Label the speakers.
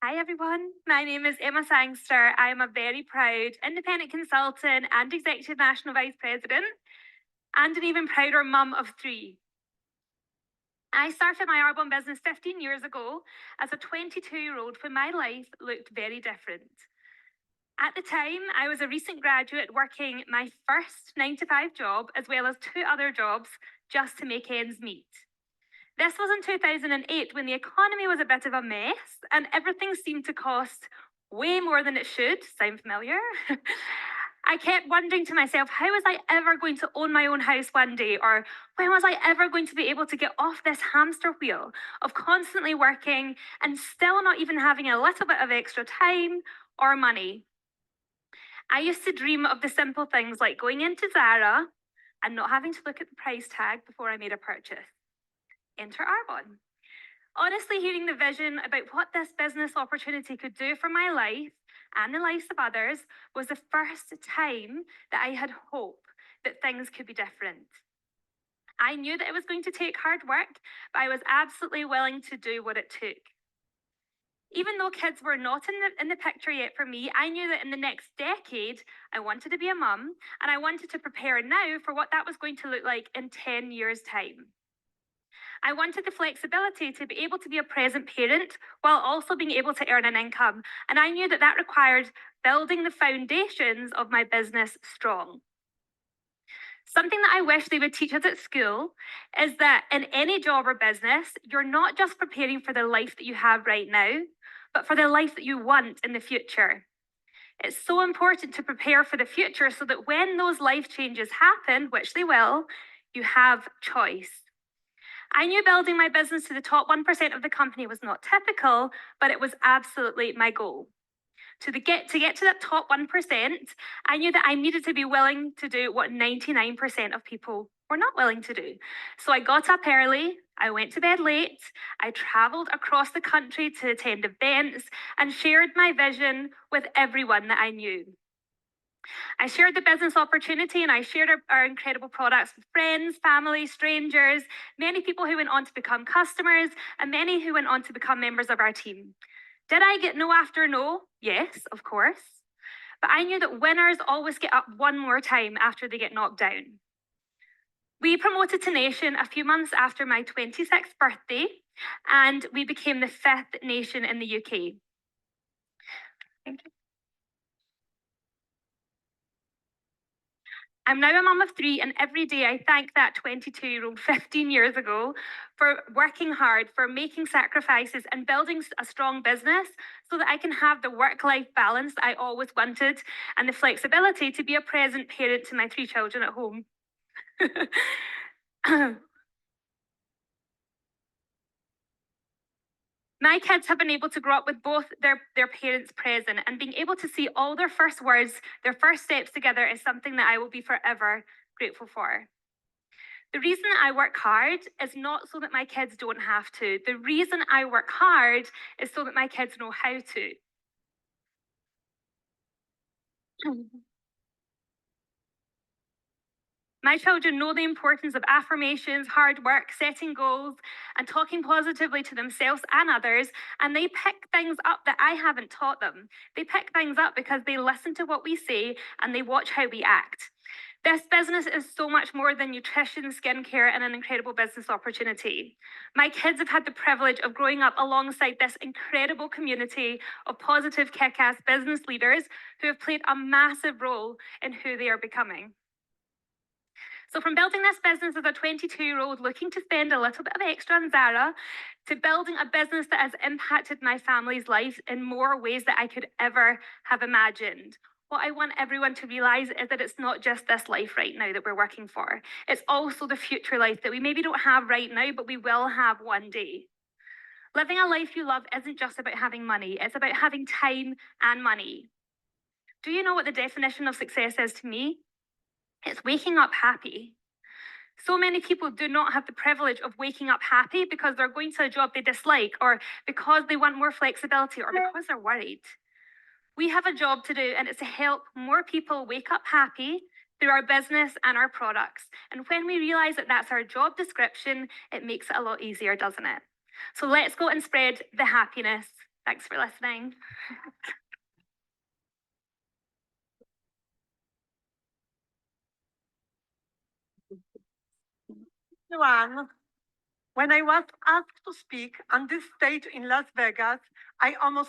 Speaker 1: Hi, everyone. My name is Emma Sangster. I am a very proud independent consultant and executive national vice president, and an even prouder mum of three. I started my Arbonne business 15 years ago as a 22-year-old when my life looked very different. At the time, I was a recent graduate working my first 9 to 5 job, as well as two other jobs, just to make ends meet. This was in 2008 when the economy was a bit of a mess and everything seemed to cost way more than it should. Sound familiar? I kept wondering to myself, how was I ever going to own my own house one day? Or when was I ever going to be able to get off this hamster wheel of constantly working and still not even having a little bit of extra time or money? I used to dream of the simple things like going into Zara and not having to look at the price tag before I made a purchase. Enter Arbonne. Honestly, hearing the vision about what this business opportunity could do for my life and the lives of others was the first time that I had hope that things could be different. I knew that it was going to take hard work, but I was absolutely willing to do what it took. Even though kids were not in the picture yet for me, I knew that in the next decade, I wanted to be a mum and I wanted to prepare now for what that was going to look like in 10 years' time. I wanted the flexibility to be able to be a present parent while also being able to earn an income. And I knew that that required building the foundations of my business strong. Something that I wish they would teach us at school is that in any job or business, you're not just preparing for the life that you have right now, but for the life that you want in the future. It's so important to prepare for the future so that when those life changes happen, which they will, you have choice. I knew building my business to the top 1% of the company was not typical, but it was absolutely my goal. To get to that top 1%, I knew that I needed to be willing to do what 99% of people were not willing to do. So I got up early, I went to bed late, I traveled across the country to attend events and shared my vision with everyone that I knew. I shared the business opportunity and I shared our incredible products with friends, family, strangers, many people who went on to become customers, and many who went on to become members of our team. Did I get no after no? Yes, of course. But I knew that winners always get up one more time after they get knocked down. We promoted to nation a few months after my 26th birthday, and we became the fifth nation in the UK. Thank you. I'm now a mum of three, and every day I thank that 22-year-old 15 years ago for working hard, for making sacrifices, and building a strong business so that I can have the work life balance I always wanted and the flexibility to be a present parent to my three children at home. My kids have been able to grow up with both their parents present, and being able to see all their first words, their first steps together is something that I will be forever grateful for. The reason I work hard is not so that my kids don't have to. The reason I work hard is so that my kids know how to. My children know the importance of affirmations, hard work, setting goals, and talking positively to themselves and others. And they pick things up that I haven't taught them. They pick things up because they listen to what we say and they watch how we act. This business is so much more than nutrition, skincare, and an incredible business opportunity. My kids have had the privilege of growing up alongside this incredible community of positive, kick ass business leaders who have played a massive role in who they are becoming. So, from building this business as a 22-year-old looking to spend a little bit of extra on Zara, to building a business that has impacted my family's life in more ways that I could ever have imagined. What I want everyone to realize is that it's not just this life right now that we're working for. It's also the future life that we maybe don't have right now, but we will have one day. Living a life you love isn't just about having money, it's about having time and money. Do you know what the definition of success is to me? It's waking up happy. So many people do not have the privilege of waking up happy because they're going to a job they dislike, or because they want more flexibility, or because they're worried. We have a job to do, and it's to help more people wake up happy through our business and our products. And when we realize that that's our job description, it makes it a lot easier, doesn't it? So let's go and spread the happiness. Thanks for listening.
Speaker 2: Joanne, when I was asked to speak on this stage in Las Vegas, I almost